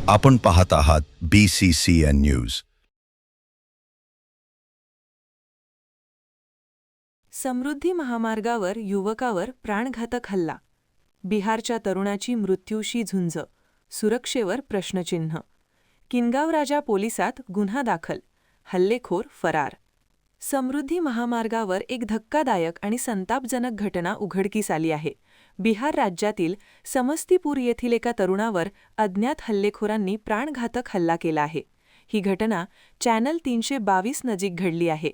आपण पाहत आहात BCCN न्यूज. समृद्धी महामार्गावर युवकावर प्राणघातक हल्ला. बिहारच्या तरुणाची मृत्यूशी झुंज. सुरक्षेवर प्रश्नचिन्ह. किनगाव राजा पोलिसात गुन्हा दाखल. हल्लेखोर फरार. समृद्धी महामार्गावर एक धक्कादायक आणि संतापजनक घटना उघडकीस आली आहे. बिहार राज्यातील समस्तीपूर येथील एका तरुणावर अज्ञात हल्लेखोरांनी प्राणघातक हल्ला केला आहे. ही घटना चॅनल 322 नजीक घडली आहे.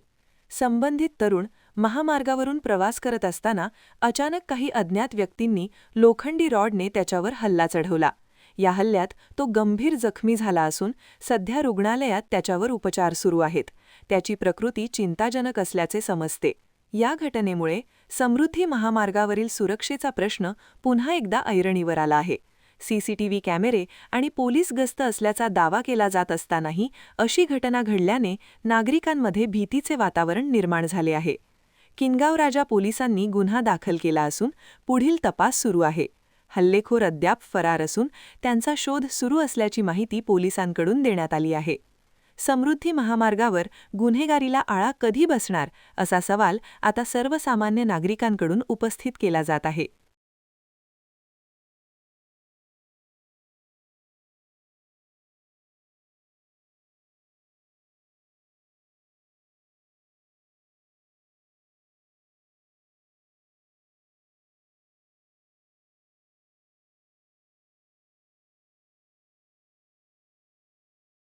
संबंधित तरुण महामार्गावरून प्रवास करत असताना अचानक काही अज्ञात व्यक्तींनी लोखंडी रॉडने त्याच्यावर हल्ला चढवला. या हल्ल्यात तो गंभीर जखमी झाला असून सध्या रुग्णालयात त्याच्यावर उपचार सुरू आहेत. त्याची प्रकृती चिंताजनक असल्याचे समजते. या घटनेमुळे समृद्धी महामार्गावरील सुरक्षेचा प्रश्न पुन्हा एकदा ऐरणीवर आला आहे. सीसीटीव्ही कॅमेरे आणि पोलीस गस्त असल्याचा दावा केला जात असतानाही अशी घटना घडल्याने नागरिकांमध्ये भीतीचे वातावरण निर्माण झाले आहे. किनगाव राजा पोलिसांनी गुन्हा दाखल केला असून पुढील तपास सुरू आहे. हल्लेखोर अद्याप फरार असून त्यांचा शोध सुरू असल्याची माहिती पोलिसांकडून देण्यात आली आहे. समृद्धी महामार्गावर गुन्हेगारीला आळा कधी बसणार असा सवाल आता सर्वसामान्य नागरिकांकडून उपस्थित केला जात आहे.